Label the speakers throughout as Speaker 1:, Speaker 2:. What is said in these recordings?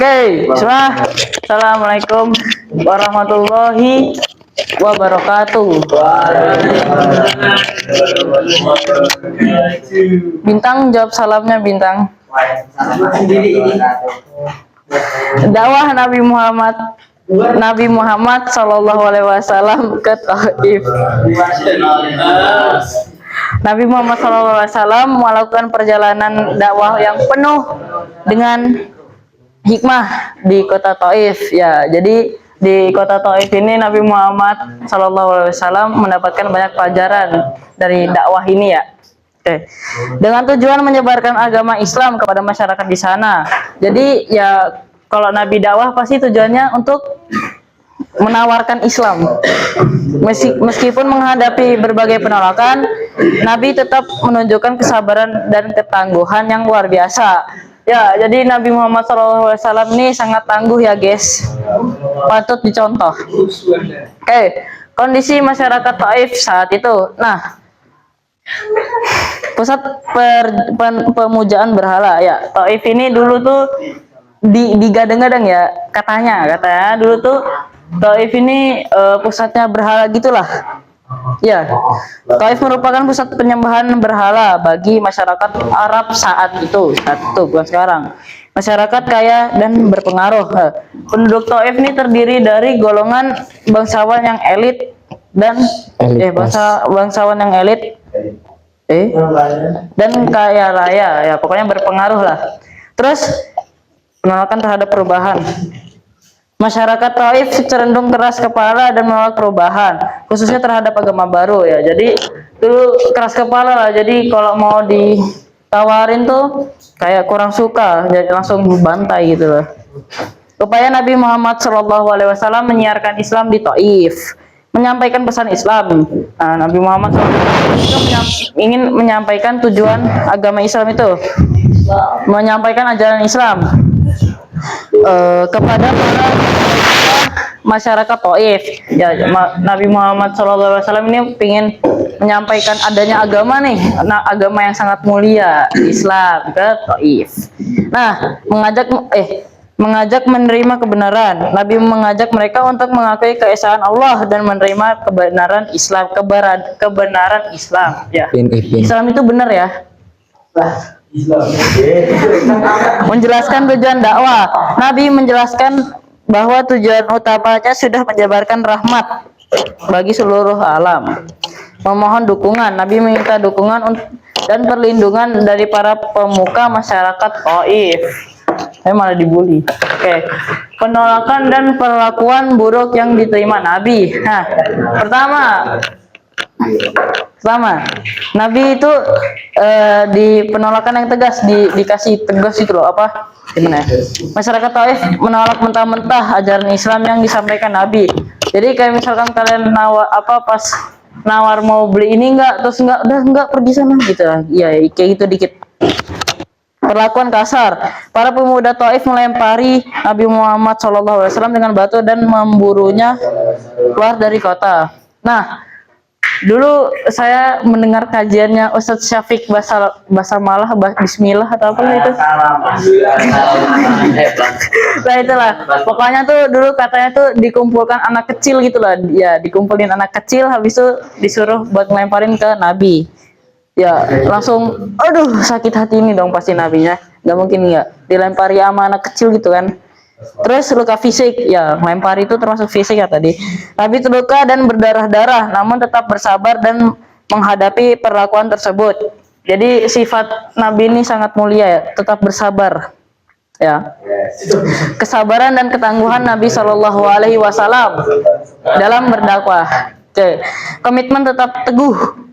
Speaker 1: Bismillah. Assalamualaikum warahmatullahi wabarakatuh. Bintang jawab salamnya Bintang. Dakwah Nabi Muhammad Shallallahu Alaihi Wasallam ke Taif. Nabi Muhammad Shallallahu Alaihi Wasallam melakukan perjalanan dakwah yang penuh dengan hikmah di kota Taif. Ya, jadi di kota Taif ini Nabi Muhammad Shallallahu Alaihi Wasallam mendapatkan banyak pelajaran dari dakwah ini ya. Oke. Dengan tujuan menyebarkan agama Islam kepada masyarakat di sana. Jadi ya kalau Nabi dakwah pasti tujuannya untuk menawarkan Islam. Meskipun menghadapi berbagai penolakan, Nabi tetap menunjukkan kesabaran dan ketangguhan yang luar biasa. Ya, jadi Nabi Muhammad SAW ini sangat tangguh ya guys, patut dicontoh. Oke, kondisi masyarakat Taif saat itu. Nah, pusat pemujaan berhala ya. Taif ini dulu tuh digadang-gadang ya, katanya dulu tuh Taif ini pusatnya berhala gitulah. Ya, Taif merupakan pusat penyembahan berhala bagi masyarakat Arab saat itu bukan sekarang. Masyarakat kaya dan berpengaruh. Penduduk Taif ini terdiri dari golongan bangsawan yang elit dan bangsawan yang elit dan kaya raya. Ya, pokoknya berpengaruh lah. Terus penolakan terhadap perubahan. Masyarakat Taif cenderung keras kepala dan menolak perubahan, khususnya terhadap agama baru ya. Jadi dulu keras kepala lah. Jadi kalau mau ditawarin tuh kayak kurang suka, jadi langsung bantai gitu loh. Upaya Nabi Muhammad SAW menyiarkan Islam di Taif, menyampaikan pesan Islam. Nah, Nabi Muhammad SAW ingin menyampaikan tujuan agama Islam itu, menyampaikan ajaran Islam kepada para masyarakat Taif. Ya, Nabi Muhammad SAW ini ingin menyampaikan adanya agama nih, agama yang sangat mulia, Islam ke Taif. Nah, mengajak menerima kebenaran. Nabi mengajak mereka untuk mengakui keesaan Allah dan menerima kebenaran Islam, kebenaran Islam. Ya, Islam itu benar ya. Menjelaskan tujuan dakwah. Nabi menjelaskan bahwa tujuan utamanya sudah menyebarkan rahmat bagi seluruh alam. Memohon dukungan. Nabi meminta dukungan dan perlindungan dari para pemuka masyarakat Taif. Saya malah dibully. Oke. Penolakan dan perlakuan buruk yang diterima Nabi. Nah, pertama Nabi itu di penolakan yang tegas, dikasih tegas itu loh, apa gimana ya? Masyarakat Taif menolak mentah-mentah ajaran Islam yang disampaikan Nabi. Jadi kayak misalkan kalian pas nawar mau beli ini enggak, terus enggak pergi sana gitu lah. Iya, kayak gitu dikit. Perlakuan kasar. Para pemuda Taif melempari Nabi Muhammad SAW dengan batu dan memburunya keluar dari kota. Nah, dulu saya mendengar kajiannya Ustadz Syafiq Basamalah, Bismillah atau apa itu. Nah itulah, pokoknya tuh dulu katanya tuh dikumpulkan anak kecil gitu lah. Ya, dikumpulin anak kecil, habis itu disuruh buat ngelemparin ke Nabi. Ya, langsung aduh sakit hati ini dong pasti nabinya. Gak mungkin ya dilempari sama anak kecil gitu kan. Terus luka fisik, ya melempar itu termasuk fisik ya tadi. Nabi terluka dan berdarah-darah, namun tetap bersabar dan menghadapi perlakuan tersebut. Jadi sifat Nabi ini sangat mulia ya, tetap bersabar. Ya, kesabaran dan ketangguhan Nabi Shallallahu Alaihi Wasallam dalam berdakwah. Oke. Komitmen tetap teguh.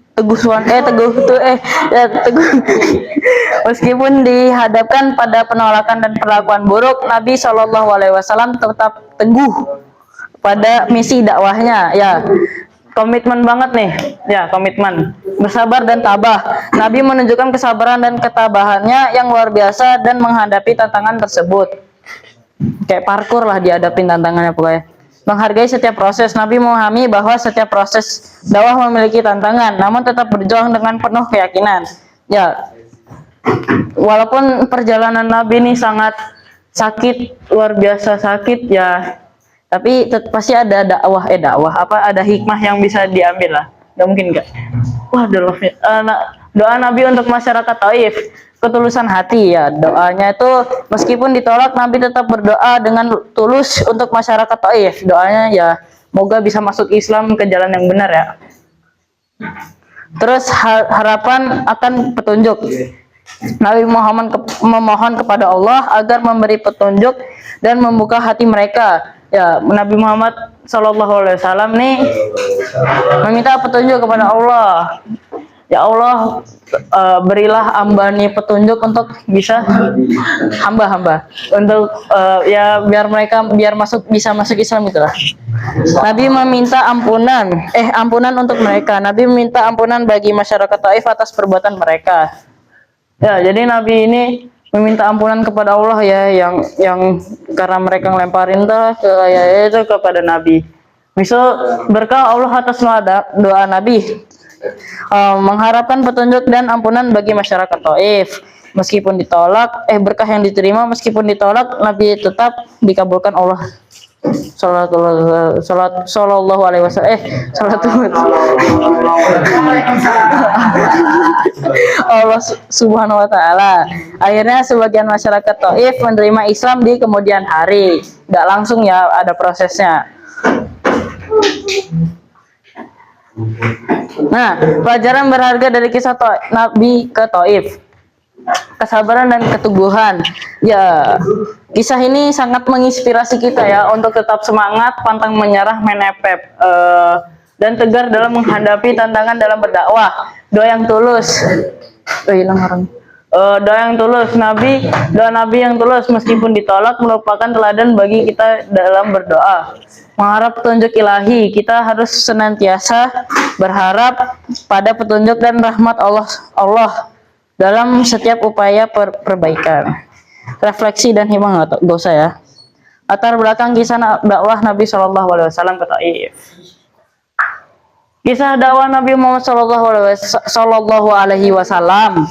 Speaker 1: Meskipun dihadapkan pada penolakan dan perlakuan buruk, Nabi Shallallahu Alaihi Wasallam tetap teguh pada misi dakwahnya. Ya, komitmen banget nih. Ya, komitmen, bersabar dan tabah. Nabi menunjukkan kesabaran dan ketabahannya yang luar biasa dan menghadapi tantangan tersebut. Kayak parkur lah dihadapin tantangannya pokoknya. Menghargai setiap proses. Nabi memahami bahwa setiap proses dakwah memiliki tantangan, namun tetap berjuang dengan penuh keyakinan. Ya, walaupun perjalanan Nabi ini sangat sakit, luar biasa sakit ya, tapi pasti ada dakwah apa, ada hikmah yang bisa diambil lah. Nggak mungkin nggak. Wah, doa Nabi untuk masyarakat Taif, ketulusan hati ya. Doanya itu meskipun ditolak, Nabi tetap berdoa dengan tulus untuk masyarakat Taif. Doanya ya, moga bisa masuk Islam ke jalan yang benar ya. Terus harapan akan petunjuk. Nabi Muhammad memohon kepada Allah agar memberi petunjuk dan membuka hati mereka. Ya, Nabi Muhammad SAW nih meminta petunjuk kepada Allah. Ya Allah, berilah hamba nih petunjuk untuk bisa hamba untuk ya biar bisa masuk Islam gitu lah. Nabi meminta ampunan untuk mereka. Nabi meminta ampunan bagi masyarakat Taif atas perbuatan mereka. Ya, jadi Nabi ini meminta ampunan kepada Allah ya, yang karena mereka ngelemparin itu kepada Nabi. Misal berkah Allah atas doa Nabi, mengharapkan petunjuk dan ampunan bagi masyarakat Taif. Meskipun ditolak, berkah yang diterima meskipun ditolak, Nabi tetap dikabulkan Allah. Sallallahu alaihi wasallam. Allah Subhanahu wa taala. Akhirnya sebagian masyarakat Taif menerima Islam di kemudian hari. Nggak langsung ya, ada prosesnya. Nah, pelajaran berharga dari kisah Nabi ke Taif. Kesabaran dan keteguhan. Ya, kisah ini sangat menginspirasi kita ya untuk tetap semangat, pantang menyerah, menepep, dan tegar dalam menghadapi tantangan dalam berdakwah. Doa yang tulus. Doa yang tulus doa Nabi yang tulus meskipun ditolak merupakan teladan bagi kita dalam berdoa. Mengharap petunjuk ilahi, kita harus senantiasa berharap pada petunjuk dan rahmat Allah dalam setiap upaya perbaikan. Refleksi dan hikmah gak usah ya. Latar belakang kisah dakwah Nabi SAW ke Taif. Kisah dakwah Nabi Muhammad Sallallahu Alaihi Wasallam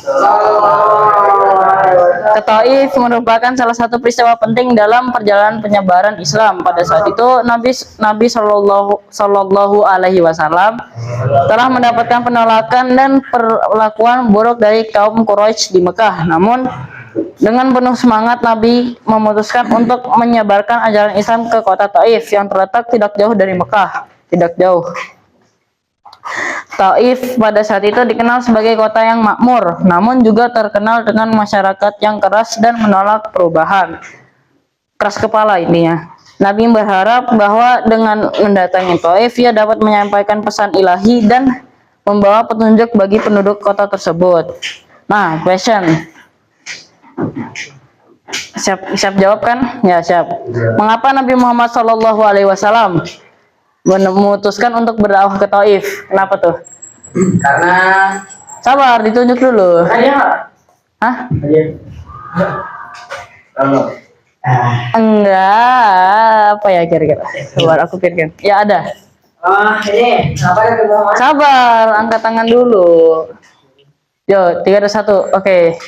Speaker 1: ke Taif merupakan salah satu peristiwa penting dalam perjalanan penyebaran Islam. Pada saat itu Nabi Sallallahu Alaihi Wasallam telah mendapatkan penolakan dan perlakuan buruk dari kaum Quraisy di Mekah. Namun dengan penuh semangat, Nabi memutuskan untuk menyebarkan ajaran Islam ke kota Taif yang terletak tidak jauh dari Mekah. Tidak jauh. Taif pada saat itu dikenal sebagai kota yang makmur, namun juga terkenal dengan masyarakat yang keras dan menolak perubahan. Keras kepala intinya. Nabi berharap bahwa dengan mendatangi Taif, ia dapat menyampaikan pesan ilahi dan membawa petunjuk bagi penduduk kota tersebut. Nah, question. Siap jawab kan? Ya, siap. Mengapa Nabi Muhammad SAW memutuskan untuk berdakwah ke Taif? Kenapa tuh?
Speaker 2: Karena
Speaker 1: sabar, ditunjuk dulu. Hah? Enggak, apa ya kira-kira? Sabar, aku pikirkan. Ya ada.
Speaker 2: ini apa?
Speaker 1: Sabar, angkat tangan dulu. Yo, 3, 2, 1. Oke.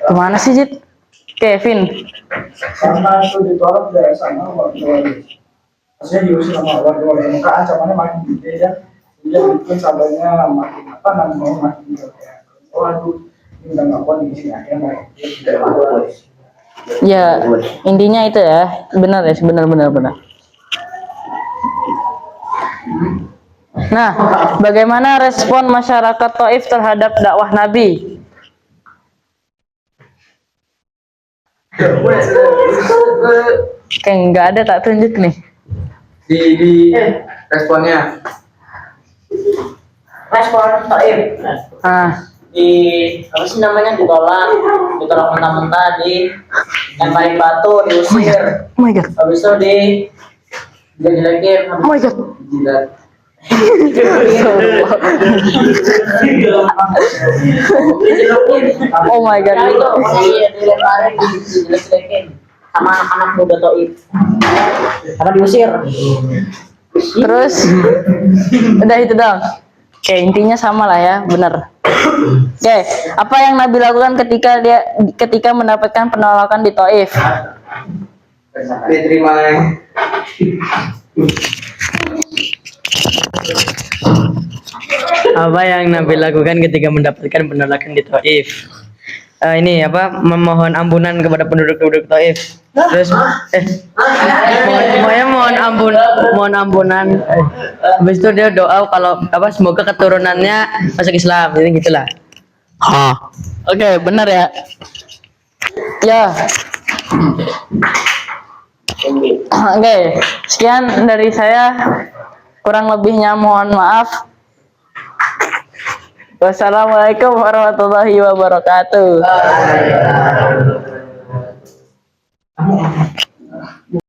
Speaker 1: Kemana sih, Jit? Kevin.
Speaker 3: Karena itu ditolak dari sana, maksudnya diusir sama warga Mekah, ancamannya makin gede ya. Dia bikin sabarnya makin makin gede. Waduh, ini udah nggak kuat di sini, akhirnya dia tidak mau.
Speaker 1: Ya, intinya itu ya, benar ya, benar. Nah, bagaimana respon masyarakat Taif terhadap dakwah Nabi? Kayak nggak ada, tak tunjuk nih.
Speaker 2: Di responnya.
Speaker 4: Respon Taif di apa sih namanya, ditolak mentah-mentah, di lemparin batu, diusir.
Speaker 1: Oh my god.
Speaker 4: Habis itu dijelekin.
Speaker 1: Oh my god.
Speaker 2: Jilat.
Speaker 1: Oh my god.
Speaker 4: Ya itu dilemparin, dijelekin sama anak-anak muda Taif karena diusir.
Speaker 1: Terus udah itu dong. Oke, intinya sama lah ya, bener. Oke, apa yang Nabi lakukan ketika mendapatkan penolakan di Taif?
Speaker 2: Diterima.
Speaker 1: Apa yang Nabi lakukan ketika mendapatkan penolakan di Taif? Ini apa, memohon ampunan kepada penduduk Taif. Terus mohon ampunan. Habis itu dia doa kalau apa, semoga keturunannya masuk Islam. Jadi gitulah. Oke, benar ya. Ya. Oke, sekian dari saya. Kurang lebihnya mohon maaf. Wassalamualaikum warahmatullahi wabarakatuh.